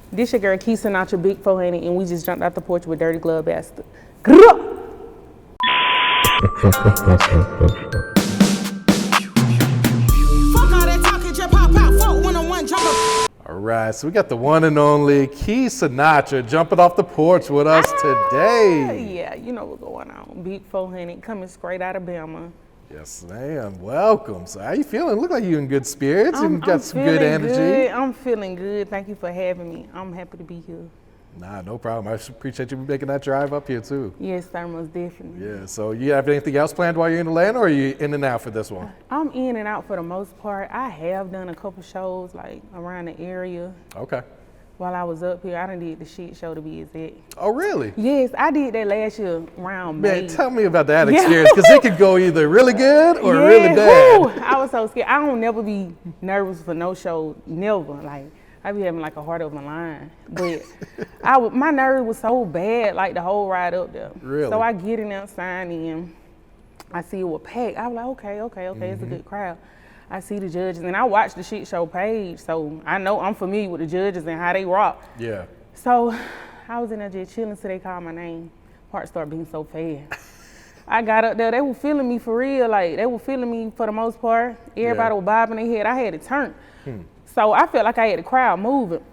This your girl, Sinatra, Big 400, and we just jumped out the porch with Dirty Glove Bastard. All right, so we got the one and only Sinatra jumping off the porch with us today. Yeah, you know what's going on. Big 400 coming straight out of Bama. Yes, ma'am. Welcome. So how you feeling? Look like you in good spirits and got some good energy. Good. I'm feeling good. Thank you for having me. I'm happy to be here. Nah, no problem. I appreciate you making that drive up here too. Yes, sir, most definitely. Yeah, so you have anything else planned while you're in Atlanta, or are you in and out for this one? I'm in and out for the most part. I have done a couple shows like around the area. Okay. While I was up here, I done did the shit show to be exact. Oh, really? Yes, I did that last year around May. Man, tell me about that experience, because it could go either really good or really bad. Woo, I was so scared. I don't never be nervous for no show, never. Like, I be having like a heart of a lion. But my nerves was so bad, like the whole ride up there. Really? So I get in there, sign in. I see it was packed. I was like, okay, it's a good crowd. I see the judges, and I watch the shit show page, so I know I'm familiar with the judges and how they rock. Yeah. So I was in there just chilling till they called my name. Heart started beating so fast. I got up there, they were feeling me for real, like they were feeling me for the most part. Everybody was bobbing their head. I had it turned. So I felt like I had the crowd moving.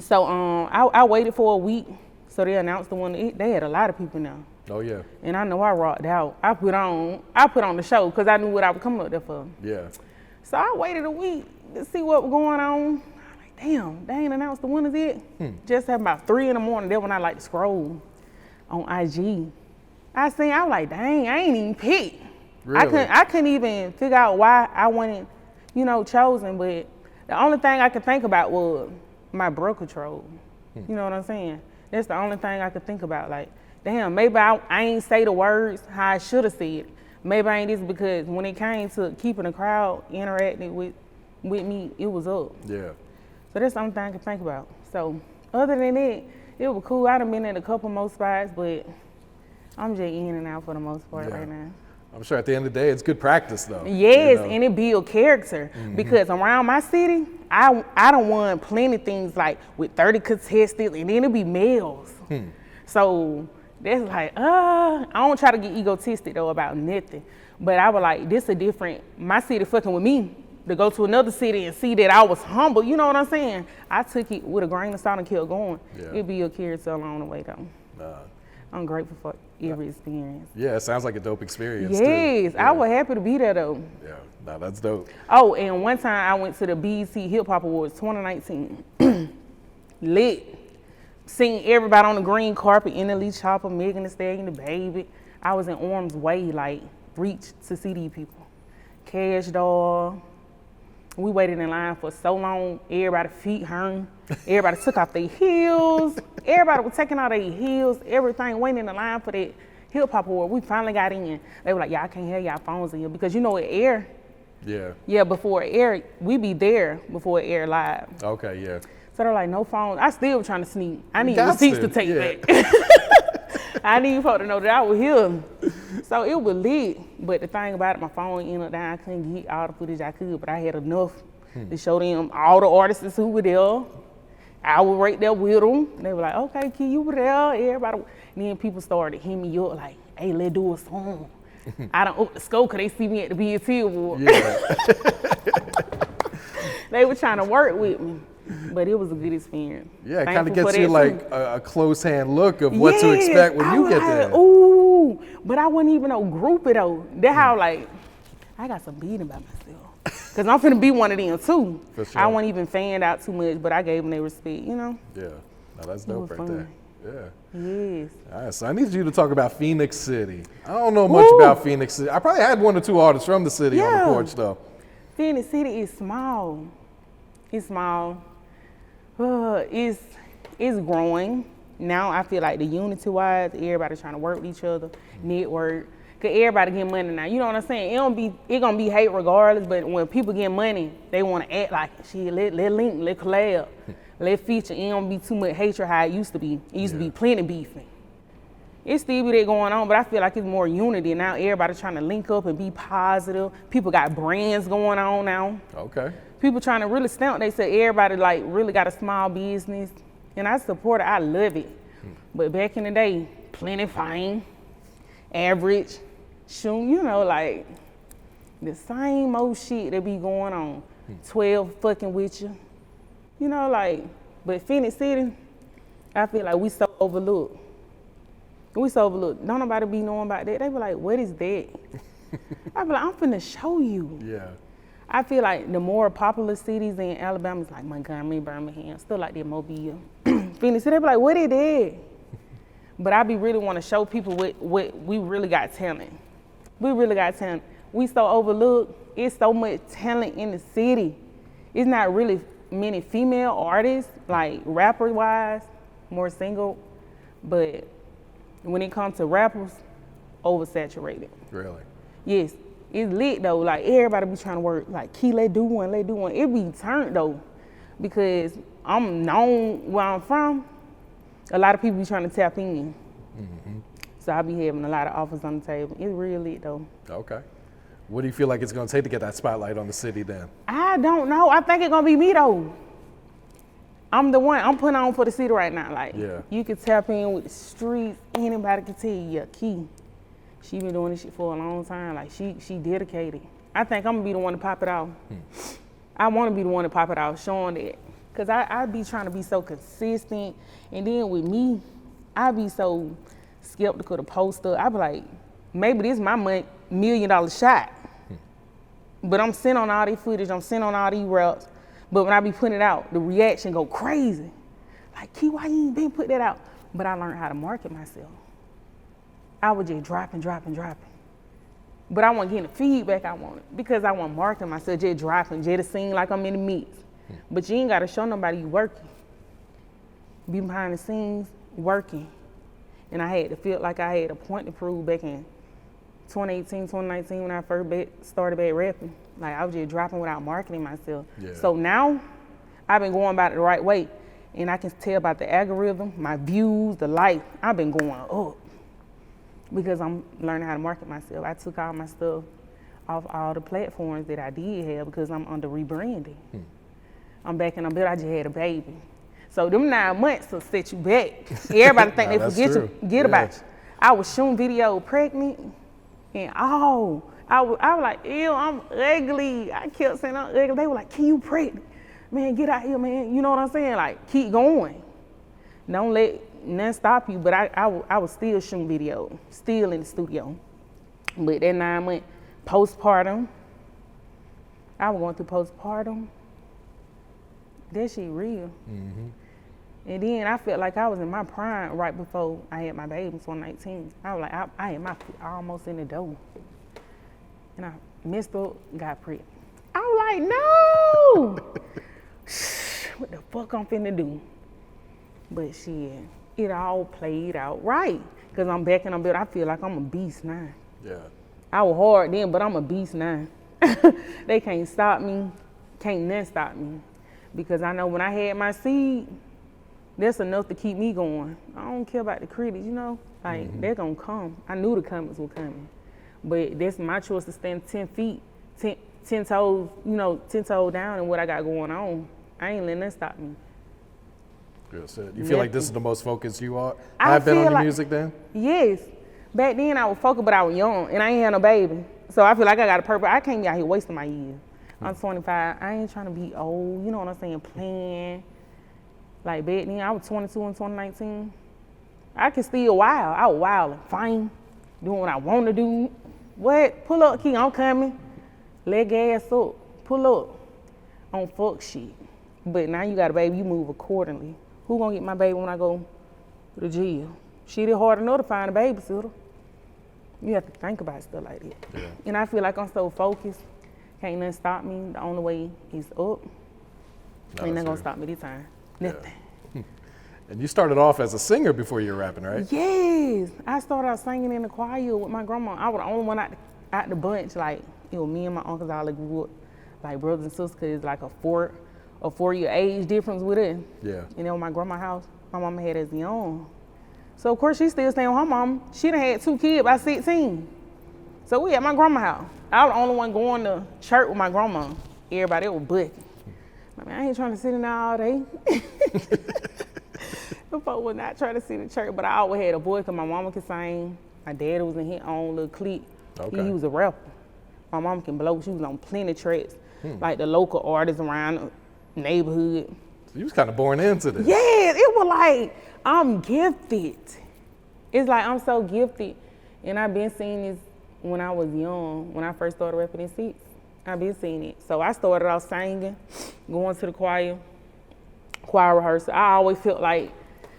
So I waited for a week, so they announced the one. They had a lot of people now. Oh yeah. And I know I rocked out. I put on the show because I knew what I was coming up there for. Yeah. So I waited a week to see what was going on. I'm like, damn, they ain't announced the winners yet. Just at about 3 in the morning, that's when I like to scroll on IG. I was like, dang, I ain't even picked. Really? I couldn't even figure out why I wasn't, chosen, but the only thing I could think about was my broker troll. You know what I'm saying? That's the only thing I could think about. Like, damn, maybe I ain't say the words how I should have said. Maybe I ain't this, because when it came to keeping the crowd interacting with me, it was up. Yeah. So that's the only thing I could think about. So other than that, it was cool. I done been in a couple more spots, but I'm just in and out for the most part right now. I'm sure at the end of the day, it's good practice though. Yes, and it build character. Because around my city, I don't want plenty things like with 30 contestants, and then it be males. So that's like, I don't try to get egotistic though about nothing. But I was like, this a different, my city fucking with me to go to another city and see that I was humble, you know what I'm saying? I took it with a grain of salt and kept going. It be a character along the way though. I'm grateful for every experience. Yeah, it sounds like a dope experience Yes, too. I was happy to be there though. Yeah, no, that's dope. Oh, and one time I went to the BET Hip Hop Awards 2019. Lit. Seeing everybody on the green carpet, NLE Chopper, Megan Thee Stallion, the baby. I was in arm's way, like, reach to see these people. Cash Doll. We waited in line for so long, everybody's feet hurt. Everybody took off their heels. Everybody was taking out their heels, everything, waiting in the line for that hip hop award. We finally got in. They were like, y'all can't have y'all phones in here, because you know it air. Yeah. Yeah, before it air, we be there before it air live. Okay, yeah. So they're like, no phones. I still was trying to sneak. I need receipts to take back. I need folks to know that I was here. So it was lit. But the thing about it, my phone ended up down. I couldn't get all the footage I could, but I had enough to show them all the artists who were there. I was right there with them. They were like, okay, Key, you were there. Everybody. And then people started hitting me up like, hey, let's do a song. I done up the scope because they see me at the BET Award. Yeah. They were trying to work with me. But it was a good experience. Yeah, it kind of gets you like a close hand look of what to expect when you get there. Ooh, but I wasn't even no groupie though. That's how like, I got some beating by myself. Cause I'm finna be one of them too. For sure. I wasn't even fanned out too much, but I gave them their respect, you know? Yeah, no, that's dope right there. Yeah. Yes. All right, so I need you to talk about Phenix City. I don't know much about Phenix City. I probably had 1 or 2 artists from the city on the porch though. Phenix City is small. It's small. It's growing. Now I feel like the unity-wise, everybody trying to work with each other, network. Cause everybody get money now. You know what I'm saying? It gonna be hate regardless, but when people get money, they wanna act like it. Shit, let link, let collab, let feature. It don't be too much hatred how it used to be. It used to be plenty beefing. It still be that going on, but I feel like it's more unity now. Everybody trying to link up and be positive. People got brands going on now. Okay. People trying to really stamp. They say everybody like really got a small business, and I support it. I love it. But back in the day, plenty fine, average, shoot, you know, like the same old shit that be going on. 12 fucking with you, you know, like. But Phenix City, I feel like we so overlooked. We so overlooked. Don't nobody be knowing about that. They be like, what is that? I be like, I'm finna show you. Yeah. I feel like the more popular cities in Alabama is like Montgomery, Birmingham, still like that Mobile. Phenix City, they be like, what is that? But I be really want to show people what we really got talent. We really got talent. We so overlooked. It's so much talent in the city. It's not really many female artists, like rapper-wise, more single, but when it comes to rappers, oversaturated. Really? Yes, it's lit though. Like everybody be trying to work. Like, Key, let's do one. It be turned though, because I'm known where I'm from. A lot of people be trying to tap in. So I be having a lot of offers on the table. It's real lit though. Okay. What do you feel like it's going to take to get that spotlight on the city then? I don't know. I think it's gonna be me though. I'm the one. I'm putting on for the city right now. Like, Yeah. you can tap in with the streets. Anybody can tell you, yeah, Key. She been doing this shit for a long time. Like, she dedicated. I think I'm gonna be the one to pop it off. I want to be the one to pop it off, showing that. Cause I be trying to be so consistent, and then with me, I be so skeptical to post up. I be like, maybe this is my $1 million shot. But I'm sitting on all these footage, I'm sitting on all these raps. But when I be putting it out, the reaction go crazy. Like, Key, why you ain't been put that out? But I learned how to market myself. I was just dropping. But I wasn't getting the feedback I wanted because I wasn't marketing myself, just dropping, just to seem like I'm in the mix. But you ain't gotta show nobody you working. Be behind the scenes, working. And I had to feel like I had a point to prove back in 2018, 2019 when I first started back rapping. Like, I was just dropping without marketing myself. Yeah. So now I've been going about it the right way. And I can tell about the algorithm, my views, the life. I've been going up because I'm learning how to market myself. I took all my stuff off all the platforms that I did have because I'm under rebranding. I'm back in a bit. I just had a baby. So them 9 months will set you back. Everybody think they forget about you. I was shooting video pregnant, and I was like, ew, I'm ugly. I kept saying I'm ugly. They were like, can you pregnant? Man, get out here, man. You know what I'm saying? Like, keep going. Don't let nothing stop you. But I was still shooting video, still in the studio. But that 9 month postpartum, I was going through postpartum. That shit real. And then I felt like I was in my prime right before I had my baby in 2019. I was like, I had my foot almost in the door. And I messed up, got pregnant. I was like, no! What the fuck I'm finna do? But shit, it all played out right. Cause I'm back in a bit, I feel like I'm a beast now. Yeah. I was hard then, but I'm a beast now. They can't stop me, can't nothing stop me. Because I know when I had my seed, that's enough to keep me going. I don't care about the critics, you know? Like, they're gonna come. I knew the comments were coming. But that's my choice to stand 10 feet, 10 toes, you know, 10 toes down and what I got going on. I ain't letting that stop me. Good shit. You feel like this is the most focused you are? I have been on feel your like- music then? Yes. Back then I was focused, but I was young and I ain't had no baby. So I feel like I got a purpose. I can't be out here wasting my years. I'm 25. I ain't trying to be old. You know what I'm saying? Playing. Like back then, I was 22 in 2019. I can still wild. I was wild and fine, doing what I want to do. What? Pull up, Key. I'm coming. Let gas up. Pull up. On fuck shit. But now you got a baby. You move accordingly. Who gonna get my baby when I go to the jail? Shit, it's hard enough to find a babysitter. You have to think about stuff like that. Yeah. And I feel like I'm so focused. Can't nothing stop me. The only way is up. Ain't nothing gonna stop me this time. Nothing. And you started off as a singer before you were rapping, right? Yes. I started out singing in the choir with my grandma. I was the only one out the bunch. Like, it was me and my uncles all grew up like brothers and sisters, cause it's like a 4-year age difference with it. Yeah. And then with my grandma's house, my mama had us young. So of course she still staying with her mom. She done had 2 kids by 16. So we at my grandma's house. I was the only one going to church with my grandma. Everybody was booking. I mean, I ain't trying to sit in there all day. The folk was not trying to sit in church, but I always had a boy because my mama could sing. My dad was in his own little clique. Okay. He was a rapper. My mama can blow. She was on plenty of tracks, like the local artists around the neighborhood. So you was kind of born into this. Yeah, it was like, I'm gifted. It's like I'm so gifted. And I've been seeing this when I was young, when I first started rapping in 6. I've been seeing it. So I started off singing, going to the choir rehearsal. I always felt like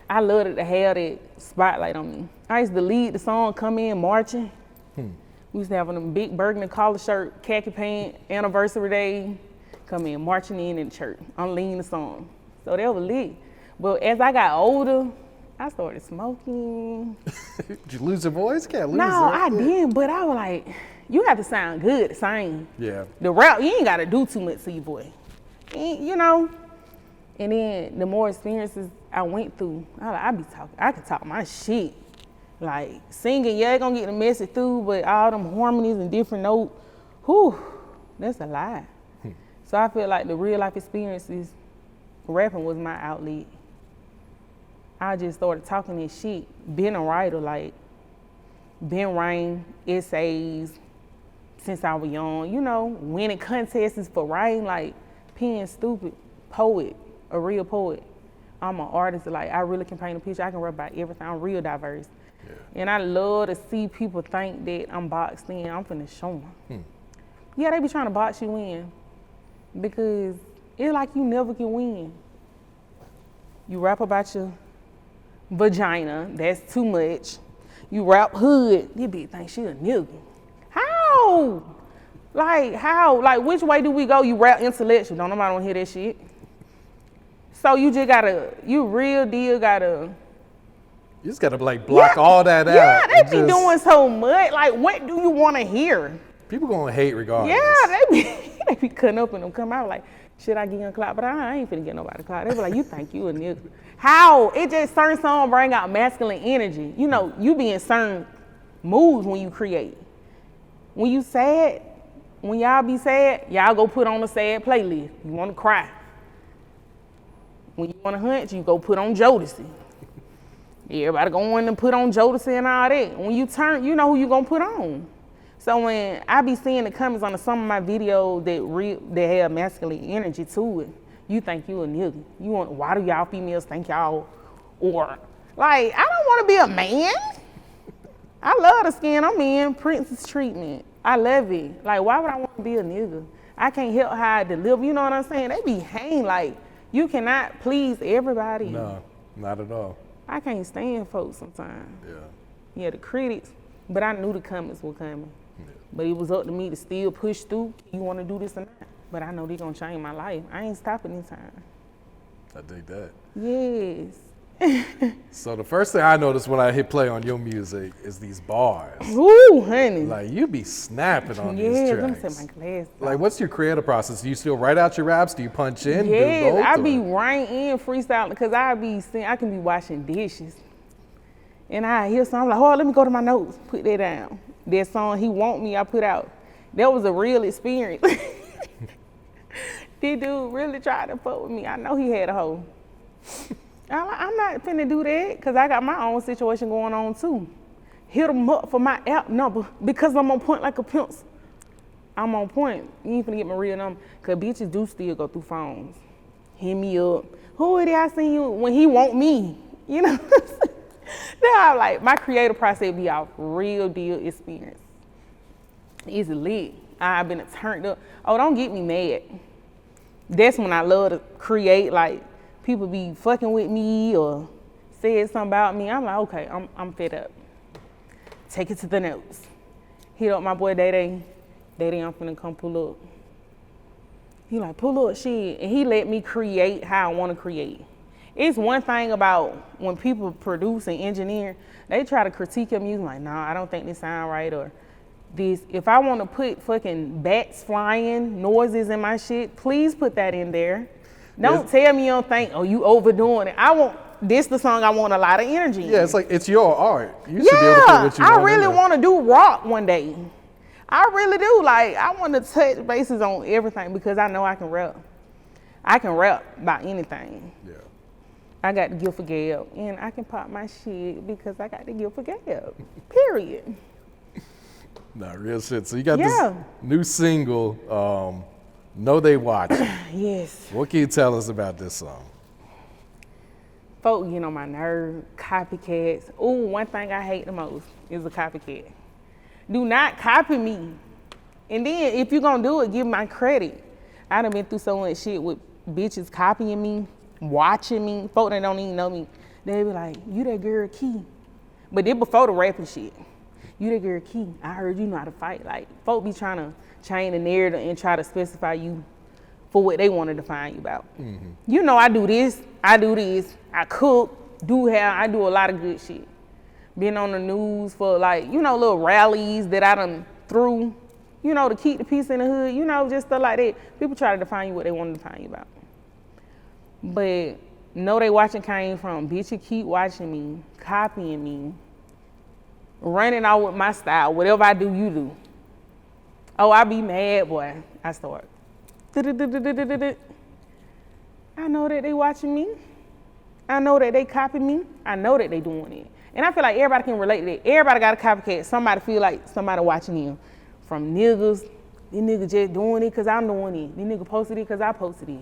I loved it to have that spotlight on me. I used to lead the song, come in marching. We used to have on a big burgundy collar shirt, khaki pants, anniversary day, come in marching in the church. I'm leading the song. So that was lit. But as I got older, I started smoking. Did you lose your voice? Can't lose it. No, I didn't, but I was like, you have to sound good to sing. Yeah. The rap, you ain't got to do too much to your voice. You know? And then the more experiences I went through, I could talk my shit. Like singing, yeah, it gonna get the message through, but all them harmonies and different notes, whew, that's a lie. So I feel like the real life experiences, rapping was my outlet. I just started talking this shit, being a writer, like, been writing essays since I was young, you know, winning contests for writing, like, being stupid, poet, a real poet. I'm an artist, like, I really can paint a picture, I can rap about everything, I'm real diverse. Yeah. And I love to see people think that I'm boxed in, I'm finna show them. Yeah, they be trying to box you in because it's like you never can win. You rap about your vagina, that's too much. You rap hood, you be think she a nigga. How? Like which way do we go? You rap intellectual, don't nobody wanna hear that shit. So you just gotta, you real deal gotta. You just gotta like block all that out. Yeah, they be doing so much. Like what do you wanna hear? People gonna hate regardless. Yeah, they be cutting up and them come out like, should I give you a clout? But I ain't finna get nobody a clout. They be like, you think you a nigga. How? It just certain songs bring out masculine energy. You know, you be in certain moods when you create. When you sad, when y'all be sad, y'all go put on a sad playlist. You wanna cry. When you wanna hunch, you go put on Jodeci. Everybody go in and put on Jodeci and all that. When you turn, you know who you gonna put on. So when I be seeing the comments on some of my videos that have masculine energy to it, you think you a nigga. You want, why do y'all females think y'all, or like, I don't wanna be a man. I love the skin I'm in, princess treatment. I love it. Like, why would I wanna be a nigga? I can't help how I deliver, you know what I'm saying? They be hanging like, you cannot please everybody. No, not at all. I can't stand folks sometimes. Yeah. Yeah, the critics, but I knew the comments were coming. Yeah. But it was up to me to still push through. You want to do this or not? But I know they're going to change my life. I ain't stopping anytime. I dig that. Yes. So the first thing I noticed when I hit play on your music is these bars. Ooh, honey. Like, you be snapping on these Yeah, tracks. let me set my glasses. Like, what's your creative process? Do you still write out your raps? Do you punch in? Yes, do both, I be writing in freestyling because I can be washing dishes. And I hear something like, oh, let me go to my notes, put that down. That song, He Want Me, I put out. That was a real experience. This dude really tried to fuck with me. I know he had a hoe. I'm not finna do that because I got my own situation going on too. Hit him up for my app number because I'm on point like a pimp. I'm on point. You ain't finna get my real number because bitches do still go through phones. Hit me up. Who is it I seen you when he want me? You know? Then I'm like, my creative process be off real deal experience. It's lit. I've been turned up. Oh, don't get me mad. That's when I love to create, like, people be fucking with me or said something about me. I'm like, okay, I'm fed up. Take it to the notes. Hit up my boy Day. Day, I'm finna come pull up. He like, pull up shit. And he let me create how I wanna create. It's one thing about when people produce and engineer, they try to critique your music like, nah, I don't think this sound right or this. If I wanna put fucking bats flying, noises in my shit, please put that in there. Don't tell me you don't think, oh, you overdoing it. I want this the song I want a lot of energy in. Yeah, it's like, it's your art. You should be able to put what you want I in really there. want to do rock one day. I really do. Like, I want to touch bases on everything because I know I can rap. I can rap about anything. Yeah. I got the gift for gab, and I can pop my shit because I got the gift for gab. Period. Nah, real shit. So you got Yeah. this new single, Know They Watch. Yes. What can you tell us about this song? Folk get on my nerve, copycats. Ooh, one thing I hate the most is a copycat. Do not copy me. And then if you're gonna do it, give my credit. I done been through so much shit with bitches copying me, watching me, folk that don't even know me. They be like, you that girl Key. But then before the rapping shit, you that girl Key, I heard you know how to fight. Like, folk be trying to change the narrative and try to specify you for what they want to define you about. Mm-hmm. You know, I do this, I cook, do hair, I do a lot of good shit. Been on the news for like, you know, little rallies that I done threw, you know, to keep the peace in the hood, you know, just stuff like that. People try to define you what they want to define you about. But Know They Watching came from, bitch, you keep watching me, copying me, running out with my style. Whatever I do, you do. Oh, I be mad, boy. I start. I know that they watching me. I know that they copy me. I know that they doing it. And I feel like everybody can relate to that. Everybody got a copycat. Somebody feel like somebody watching him. From niggas, these niggas just doing it because I'm doing it. These niggas posted it because I posted it.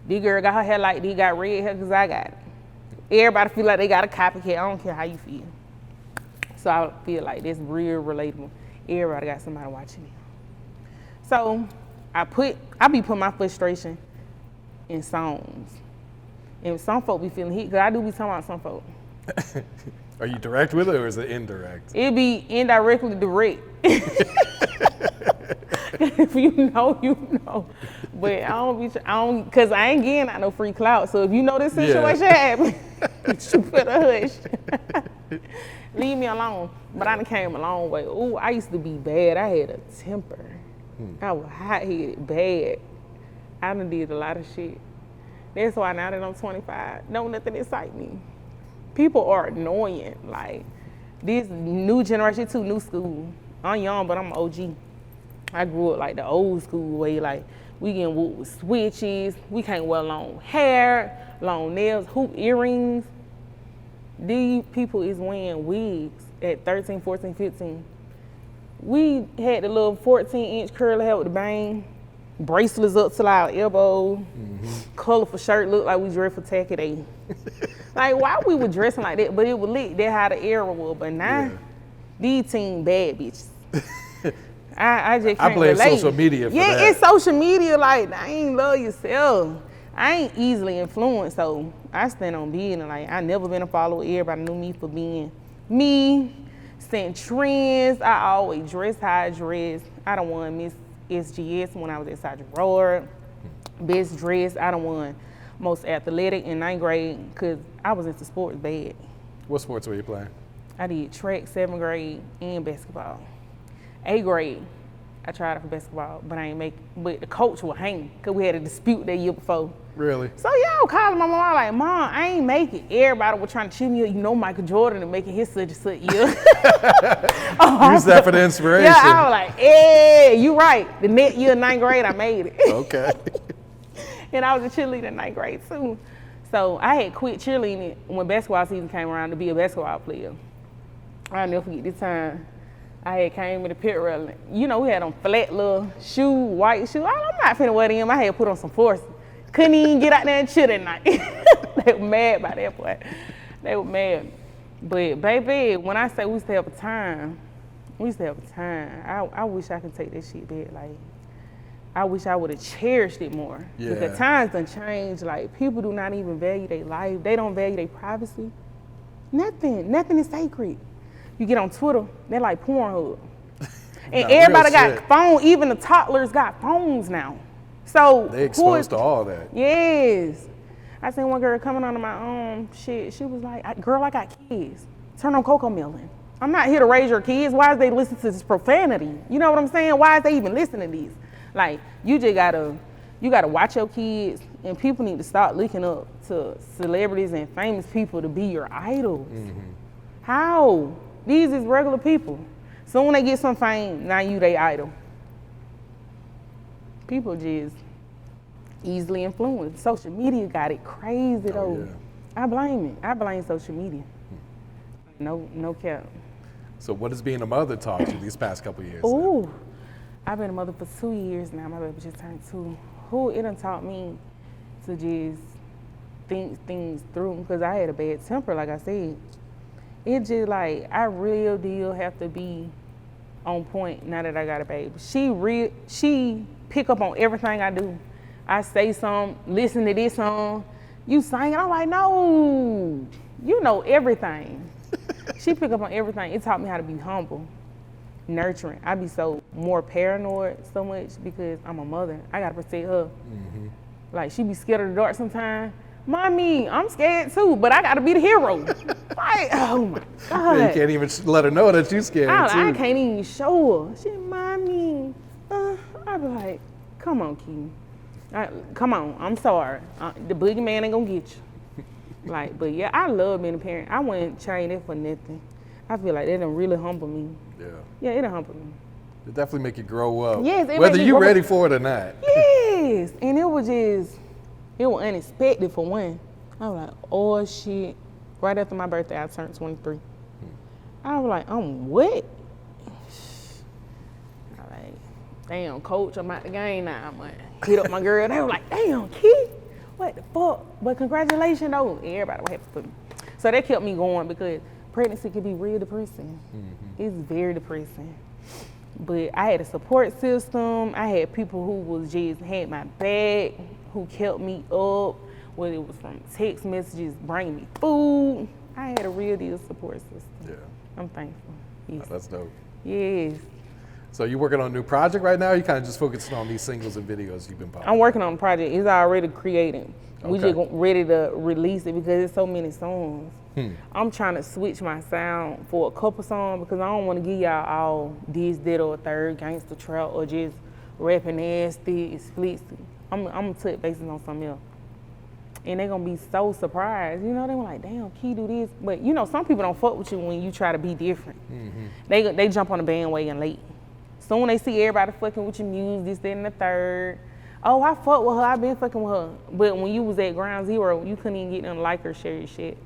This girl got her hair like this, got red hair because I got it. Everybody feel like they got a copycat. I don't care how you feel. So I feel like that's real relatable. Everybody got somebody watching me. So I be putting my frustration in songs. And some folk be feeling heat, because I do be talking about some folk. Are you direct with it or is it indirect? It be indirectly direct. If you know, you know. But because I ain't getting out no free clout. So if you know this situation happened, you better hush. Leave me alone. But I done came a long way. Ooh, I used to be bad. I had a temper. I was hot-headed, bad. I done did a lot of shit. That's why now that I'm 25, don't nothing excite me. People are annoying. Like, this new generation too, new school. I'm young, but I'm an OG. I grew up like the old school way. Like, we getting whooped with switches. We can't wear long hair, long nails, hoop earrings. These people is wearing wigs at 13, 14, 15. We had the little 14-inch curly hair with the bang, bracelets up to our elbow, colorful shirt, looked like we dressed for tacky day. Like, why we were dressing like that? But it was lit. That's how the era was. But now, these teen bad bitches. I just can't blame relate. social media for that. Yeah, it's social media. Like, I ain't love yourself. I ain't easily influenced, so I stand on being. Like, I never been a follower. Everybody knew me for being me. Setting trends. I always dress how I dress. I done won Miss SGS when I was at Sergeant Road. Best dressed. I done won most athletic in 9th grade because I was into sports bad. What sports were you playing? I did track 7th grade and basketball. 8th grade, I tried out for basketball, but I ain't make it. But the coach was hanging because we had a dispute that year before. Really? So y'all calling my mom like, Mom, I ain't make it. Everybody was trying to cheer me up. You know Michael Jordan and making his such and such year. Use that for the inspiration. Yeah, I was like, hey, you right. The next year, 9th grade, I made it. Okay. And I was a cheerleader in 9th grade too. So I had quit cheerleading when basketball season came around to be a basketball player. I'll never forget this time. I had came in the pit rally. You know, we had on flat little shoe, white shoe. I'm not finna wear them. I had put on some forces. Couldn't even get out there and chill that night. They were mad by that point. They were mad. But baby, when I say we used to have a time, we used to have a time. I wish I could take that shit back. Like, I wish I would have cherished it more. Yeah. Because times done changed. Like, people do not even value their life. They don't value their privacy. Nothing is sacred. You get on Twitter, they're like Pornhub. And everybody got phones, even the toddlers got phones now. So they exposed to all that. Yes. I seen one girl coming onto my shit. She was like, girl, I got kids. Turn on Coco Melon. I'm not here to raise your kids. Why is they listening to this profanity? You know what I'm saying? Why is they even listening to these? Like, you just gotta watch your kids, and people need to start looking up to celebrities and famous people to be your idols. How? These is regular people. So when they get some fame, now you they idol. People just easily influenced. Social media got it crazy though. Yeah. I blame it. I blame social media. No cap. So what has being a mother taught you these past couple of years? Ooh, I've been a mother for 2 years now. My baby just turned 2. It done taught me to just think things through, because I had a bad temper, like I said. It just like, I real deal have to be on point now that I got a baby. She pick up on everything I do. I say something, listen to this song, you sing it, I'm like, no, you know everything. She pick up on everything. It taught me how to be humble, nurturing. I be so more paranoid so much because I'm a mother. I gotta protect her. Like, she be scared of the dark sometimes. Mommy, I'm scared too, but I gotta be the hero. Like, oh my God. Yeah, you can't even let her know that you're scared too. I can't even show her. She, Mommy. I be like, come on, Key. Come on, I'm sorry. The boogeyman ain't gonna get you. Like, but yeah, I love being a parent. I wouldn't trade it for nothing. I feel like that done really humble me. Yeah, it done humble me. It definitely make you grow up. Yes, whether you're ready for it or not. Yes, and it was unexpected for one. I was like, oh shit. Right after my birthday, I turned 23. I was like, what? I was like, damn, coach, I'm out the game now. I'm like, hit up my girl. They were like, damn, kid, what the fuck? But congratulations, though. Everybody was happy for me. So that kept me going, because pregnancy can be real depressing. It's very depressing. But I had a support system. I had people who was just had my back, who kept me up, whether it was from text messages, bringing me food. I had a real deal support system. Yeah. I'm thankful. Yes. Oh, that's dope. Yes. So you working on a new project right now? Or you kind of just focusing on these singles and videos you've been posting? I'm working on a project. It's already created. We Okay. just ready to release it because there's so many songs. I'm trying to switch my sound for a couple songs, because I don't want to give y'all all this, that, or a third, gangster trap, or just rapping nasty, explicit. I'm gonna touch bases on something else. And they're gonna be so surprised. You know, they were like, damn, Key do this. But you know, some people don't fuck with you when you try to be different. They jump on the bandwagon late. So when they see everybody fucking with your music, this, that, and the third, oh, I fuck with her, I been fucking with her. But when you was at ground zero, you couldn't even get them to like or share your shit.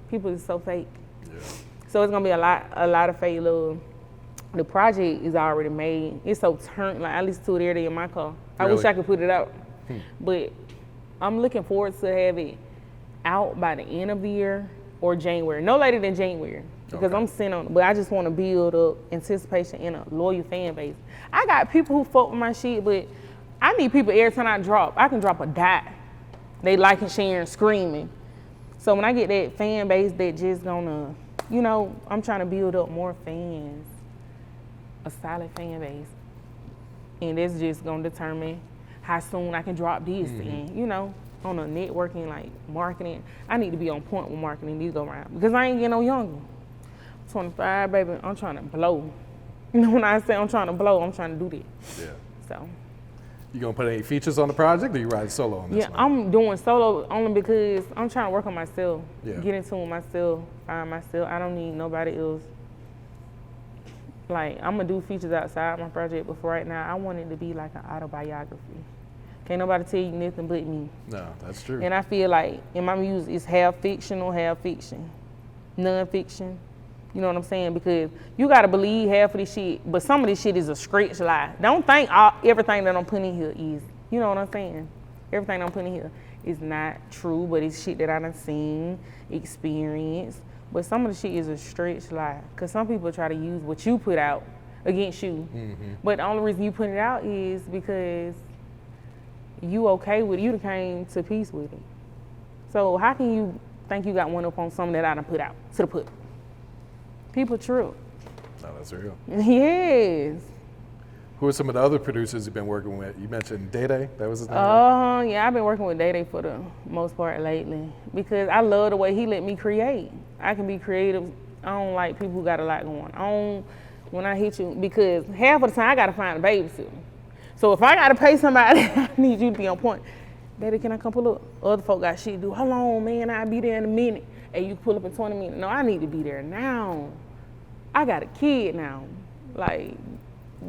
People is so fake. Yeah. So it's gonna be a lot of fake love. The project is already made. It's so turned, like I listen to it every day in my car. I wish Really? I could put it out. But I'm looking forward to have it out by the end of the year or January. No later than January. Because Okay. I'm sitting on it. But I just want to build up anticipation in a loyal fan base. I got people who fuck with my shit, but I need people every time I drop. I can drop a dot. They liking, sharing, screaming. So when I get that fan base that just gonna, you know, I'm trying to build up more fans, a solid fan base. And that's just gonna determine how soon I can drop this. And, you know, on a networking, like marketing, I need to be on point with marketing these go around, because I ain't getting no younger. 25, baby, I'm trying to blow. You know, when I say I'm trying to blow, I'm trying to do that. Yeah. So. You gonna put any features on the project, or you riding solo on this Yeah, one? I'm doing solo only because I'm trying to work on myself. Yeah. Get into it myself, find myself. I don't need nobody else. Like, I'm gonna do features outside my project, but for right now, I want it to be like an autobiography. Can't nobody tell you nothing but me. No, that's true. And I feel like in my music, it's half fictional, half fiction, non-fiction. You know what I'm saying? Because you gotta believe half of this shit, but some of this shit is a stretch lie. Don't think everything that I'm putting in here is. You know what I'm saying? Everything I'm putting in here is not true, but it's shit that I done seen, experienced. But some of the shit is a stretch lie. Because some people try to use what you put out against you. But the only reason you put it out is because you okay with it. You done came to peace with it. So how can you think you got one up on something that I done put out to the put? People true. No, that's real. Yes. Who are some of the other producers you've been working with? You mentioned Day Day, that was his name? Yeah, I've been working with Day Day for the most part lately, because I love the way he let me create. I can be creative. I don't like people who got a lot going on when I hit you, because half of the time I gotta find a babysitter. So if I gotta pay somebody, I need you to be on point. Daddy, can I come pull up? Other folk got shit to do. Hold on, man, I'll be there in a minute. And you pull up in 20 minutes. No, I need to be there now. I got a kid now. Like,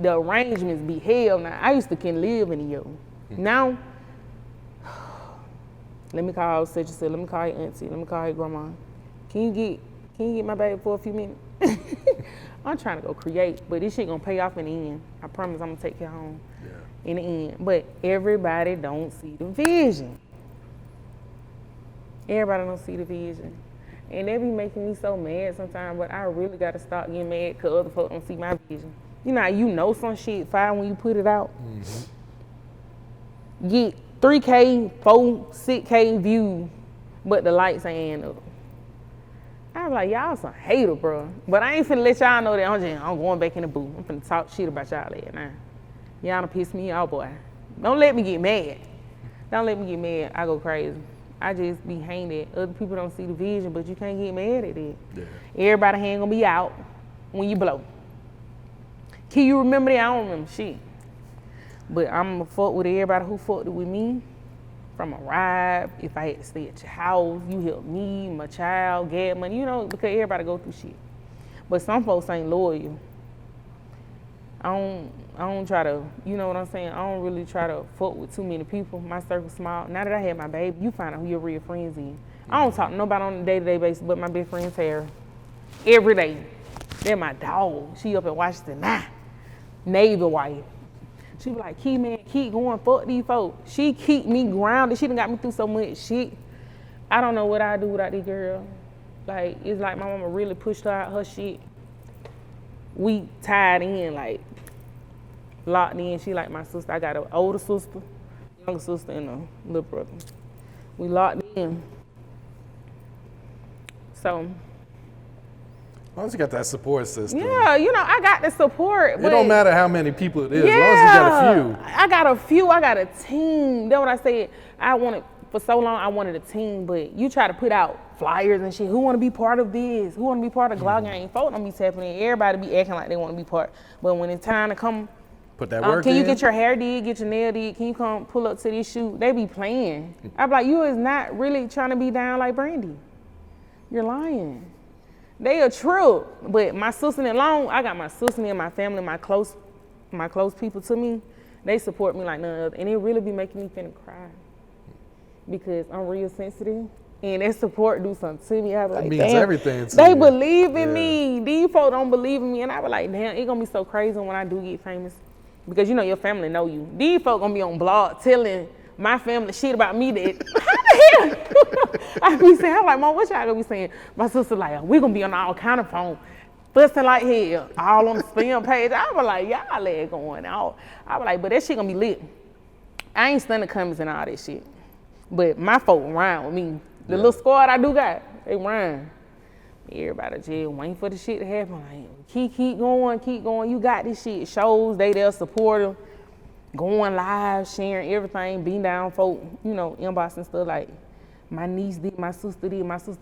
the arrangements be hell now. I used to can live in the yo. Now, let me call such and such. Let me call your auntie. Let me call your grandma. Can you get my baby for a few minutes? I'm trying to go create, but this shit gonna pay off in the end. I promise I'm gonna take you home in the end. But everybody don't see the vision. Everybody don't see the vision. And they be making me so mad sometimes, but I really gotta stop getting mad because other folks don't see my vision. You know how you know some shit fine when you put it out? Mm-hmm. Get 3K, 4, 6K views, but the lights ain't up. I'm like, y'all some hater, bro. But I ain't finna let y'all know that I'm going back in the booth. I'm finna talk shit about y'all later now. Y'all done piss me off, boy. Don't let me get mad. Don't let me get mad. I go crazy. I just be hanging that other people don't see the vision, but you can't get mad at it. Yeah. Everybody hand gonna be out when you blow. Can you remember that? I don't remember shit. But I'm gonna fuck with everybody who fucked with me. From a ride, if I had to stay at your house, you helped me, my child, gas money, you know, because everybody go through shit. But some folks ain't loyal. I don't try to, you know what I'm saying? I don't really try to fuck with too many people. My circle's small. Now that I had my baby, you find out who your real friends is. I don't talk to nobody on a day-to-day basis but my best friend Sarah. Every day. They're my dog. She up in Washington now. Navy wife. She be like, Key, man, keep going, fuck these folks. She keep me grounded. She done got me through so much shit. I don't know what I do without this girl. Like, it's like my mama really pushed her out her shit. We tied in, like, locked in. She like my sister. I got an older sister, younger sister, and a little brother. We locked in. So. As long as you got that support system. Yeah, you know, I got the support. It don't matter how many people it is, as long as you got a few. I got a few, I got a team. That's what I said. For so long, I wanted a team, but you try to put out flyers and shit. Who want to be part of this? Who want to be part of Glock Gang? Folk don't be tapping in. Everybody be acting like they want to be part. But when it's time to come, put that work can in? You get your hair did, get your nail did? Can you come pull up to this shoot? They be playing. I be like, you is not really trying to be down like Brandy. You're lying. They a true, but my sister-in-law, I got my sister and my family, my close people to me, they support me like none other. And it really be making me finna cry because I'm real sensitive. And that support do something to me. I be like, means damn, everything to they you. believe in me. These folks don't believe in me. And I be like, damn, it gonna be so crazy when I do get famous. Because you know your family know you. These folks gonna be on blog telling my family shit about me that, how the hell? I be saying, I'm like, Mom, what y'all gonna be saying? My sister like, we gonna be on all kind of phone, busting like hell, all on the spam page. I be like, y'all let going out. I be like, but that shit gonna be lit. I ain't studying the comments and all that shit. But my folk rhyme with me. The little squad I do got, they rhyme. Everybody just waiting for the shit to happen. Like, keep going. You got this shit. Shows, they'll support them. Going live, sharing everything, being down folk, you know, inbox and stuff like, my niece did, my sister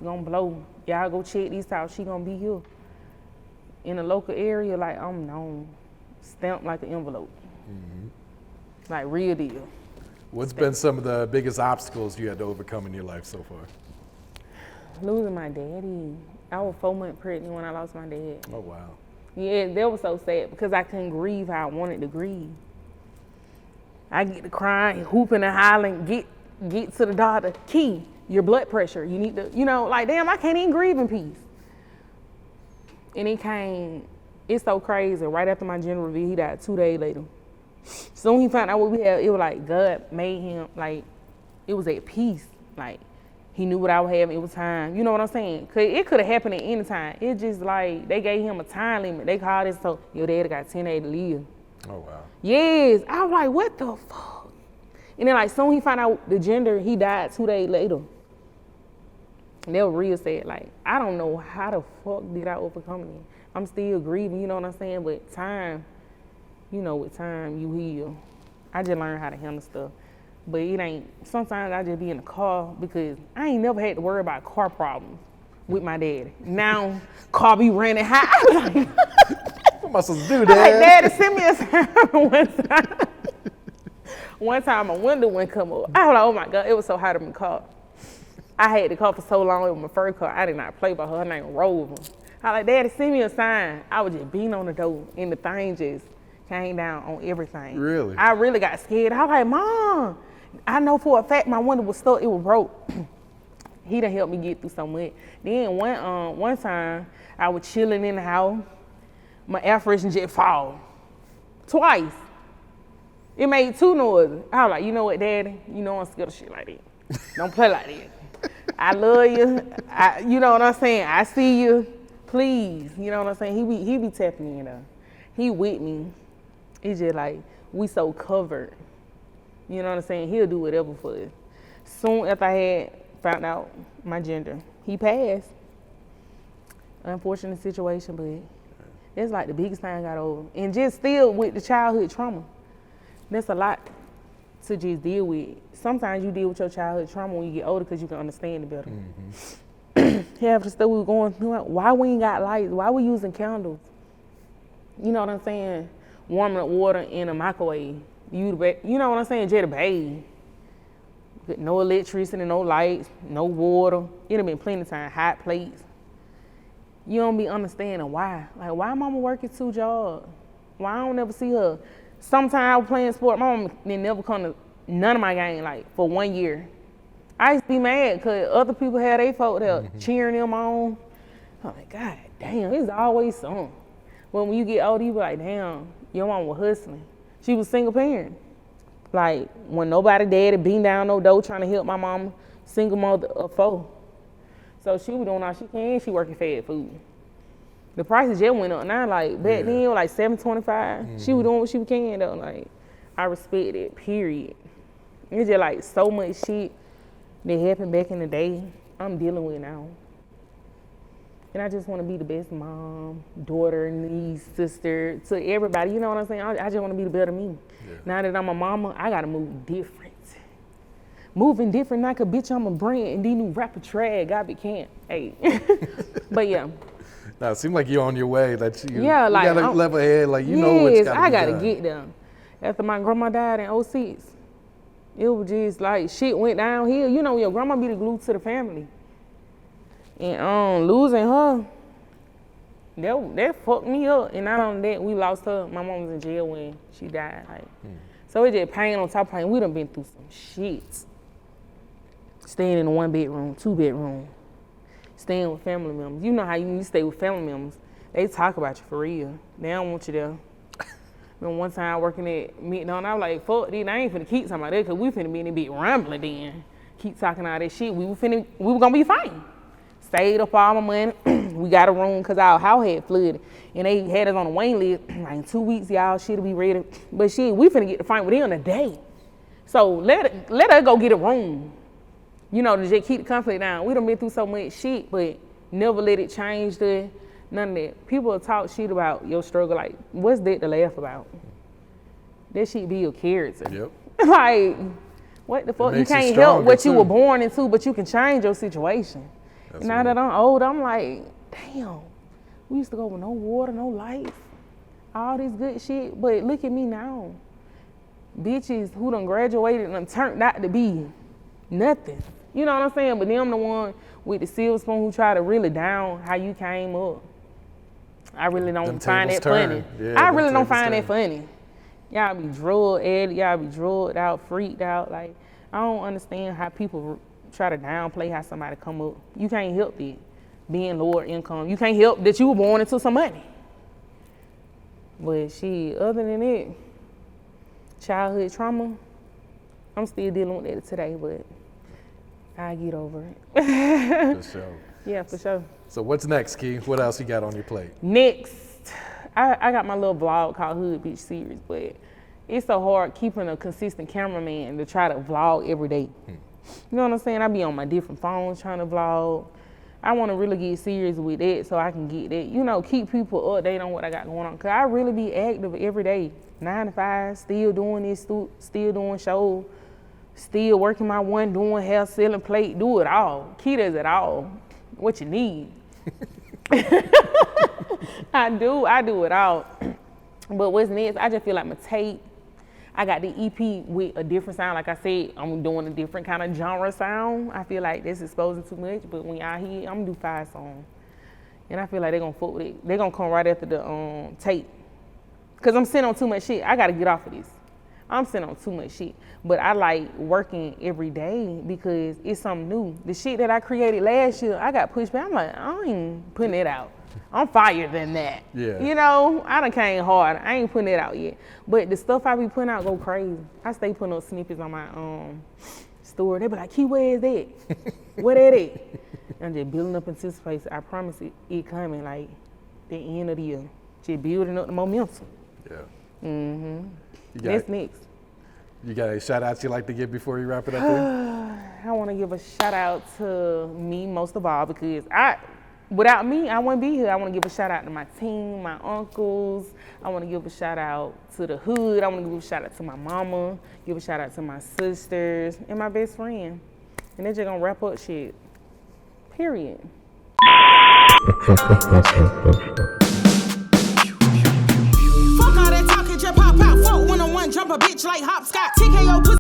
gonna blow. Y'all go check this out, she gonna be here. In the local area, like, I'm known. Stamped like an envelope. Mm-hmm. Like, real deal. What's been some of the biggest obstacles you had to overcome in your life so far? Losing my daddy. I was 4 months pregnant when I lost my dad. Oh, wow. Yeah, that was so sad because I couldn't grieve how I wanted to grieve. I get to crying, hooping and hollering, get to the doctor. Key, your blood pressure. You need to, you know, like, damn, I can't even grieve in peace. And it came, it's so crazy. Right after my general review, he died 2 days later. Soon he found out what we had, it was like God made him, like, it was at peace. Like, he knew what I was having, it was time. You know what I'm saying? Cause it could have happened at any time. It just like, they gave him a time limit. They called it, so your dad got 10 days to live. Oh, wow. Yes. I was like, what the fuck? And then like soon he found out the gender, he died 2 days later. And they were real sad. Like, I don't know how the fuck did I overcome it. I'm still grieving, you know what I'm saying? But time, you know, with time you heal. I just learned how to handle stuff. But it ain't, sometimes I just be in the car because I ain't never had to worry about car problems with my daddy. Now, car be running high. Like, what am I supposed to do, I'm Dad? like, Daddy, send me a sound one time. One time my window wouldn't come up. I was like, oh my God, it was so hot in my car. I had the car for so long, it was my first car. I did not play by her. Her name was Rover. I was like, Daddy, send me a sign. I was just beating on the door, and the thing just came down on everything. Really? I really got scared. I was like, Mom, I know for a fact my window was stuck. It was broke. He done helped me get through so much. Then one time, I was chilling in the house. My air freshener just fall. Twice. It made 2 noises. I was like, you know what, Daddy? You know I'm scared of shit like that. Don't play like that. I love you. You know what I'm saying? I see you. Please. You know what I'm saying? He be tapping me in there. He with me. It's just like, we so covered. You know what I'm saying? He'll do whatever for us. Soon after I had found out my gender, he passed. Unfortunate situation, but that's like the biggest thing I got over. And just still with the childhood trauma. That's a lot to just deal with. Sometimes you deal with your childhood trauma when you get older because you can understand it better. Mm-hmm. Half the stuff we were going through, why we ain't got lights? Why we using candles? You know what I'm saying? Warming up water in a microwave. You know what I'm saying? Just a bathe. No electricity, no lights, no water. It'd been plenty of time, hot plates. You don't be understanding why. Like, why mama working 2 jobs? Why I don't never see her? Sometimes I was playing sport, my mama didn't never come to none of my games, like, for 1 year. I used to be mad because other people had their folk there cheering them on. I'm like, God damn, it's always something. But when you get older, you be like, damn, your mama was hustling. She was single parent. Like, when nobody daddy beating down no door trying to help my mama, single mother of 4. So she was doing all she can, she working fast food. The prices just went up now, like back then, like $7.25. She was doing what she can though, like, I respect it, period. It's just like so much shit that happened back in the day, I'm dealing with now. And I just want to be the best mom, daughter, niece, sister, to everybody, you know what I'm saying? I just want to be the better me. Yeah. Now that I'm a mama, I got to move different. Moving different like a bitch, I'm a brand, and these new rapper trag, I be can't. Hey. But yeah. Now, it seems like you're on your way, that you like, got a level head, like you know what's got to be done. I got to get them. After my grandma died in 2006, it was just like shit went downhill. You know, your grandma be the glue to the family. And losing her, that fucked me up. And not only that, we lost her. My mom was in jail when she died. Like, so it just pain on top of pain. We done been through some shit. Staying in a 1-bedroom, 2-bedroom, staying with family members. You know how you stay with family members, they talk about you for real. They don't want you there. Then one time working at McDonald's, I was like, fuck this, I ain't finna keep talking about that, cause we finna be in a big rambling then. Keep talking all that shit, we were gonna be fine. Saved up all my money, we got a room cause our house had flooded. And they had us on a waiting list, like in 2 weeks, y'all, shit'll be ready. But shit, we finna get to fight with them in a day. So let her go get a room. You know, to just keep the conflict down. We done been through so much shit, but never let it change none of that. People talk shit about your struggle, like, what's that to laugh about? That shit be your character. Yep. Like, what the fuck? You can't help what you were born into, but you can change your situation. And now that I'm old, I'm like, damn, we used to go with no water, no lights, all this good shit, but look at me now. Bitches who done graduated and done turned out to be nothing. You know what I'm saying? But them the one with the silver spoon who try to really down how you came up. I really don't find that funny. Yeah, I really don't find that funny. Y'all be drugged, y'all be drugged out, freaked out. Like, I don't understand how people try to downplay how somebody come up. You can't help it, being lower income. You can't help that you were born into some money. But shit, other than it, childhood trauma, I'm still dealing with that today, but I get over it. For sure. Yeah, for sure. So what's next, Key? What else you got on your plate? Next, I got my little vlog called Hood Bitch Series, but it's so hard keeping a consistent cameraman to try to vlog every day. You know what I'm saying? I be on my different phones trying to vlog. I want to really get serious with it so I can get that, you know, keep people updated on what I got going on. Cause I really be active every day, 9 to 5, still doing this, still doing shows. Still working my one, doing hair, selling plate, do it all. Key does it all. What you need. I do it all. But what's next, I just feel like my tape, I got the EP with a different sound. Like I said, I'm doing a different kind of genre sound. I feel like that's exposing too much, but when y'all hear, I'm gonna do 5 songs. And I feel like they're gonna fuck with it. They're gonna come right after the tape. Cause I'm sitting on too much shit. I gotta get off of this. I'm sitting on too much shit. But I like working every day because it's something new. The shit that I created last year, I got pushed back. I'm like, I ain't putting it out. I'm fire than that. Yeah. You know, I done came hard. I ain't putting it out yet. But the stuff I be putting out go crazy. I stay putting up snippets on my store. They be like, Key, where is that? Where that at? I'm just building up anticipation. I promise it coming like the end of the year. Just building up the momentum. Yeah. Mm-hmm. That's next. You got any shout outs you like to give before you wrap it up there? I want to give a shout out to me most of all because without me, I wouldn't be here. I want to give a shout out to my team, my uncles. I want to give a shout out to the hood. I want to give a shout out to my mama, give a shout out to my sisters, and my best friend. And they're just going to wrap up shit. Period. Fuck all that talking, just pop out. Fuck 1-on-1, jump a bitch like hopscotch.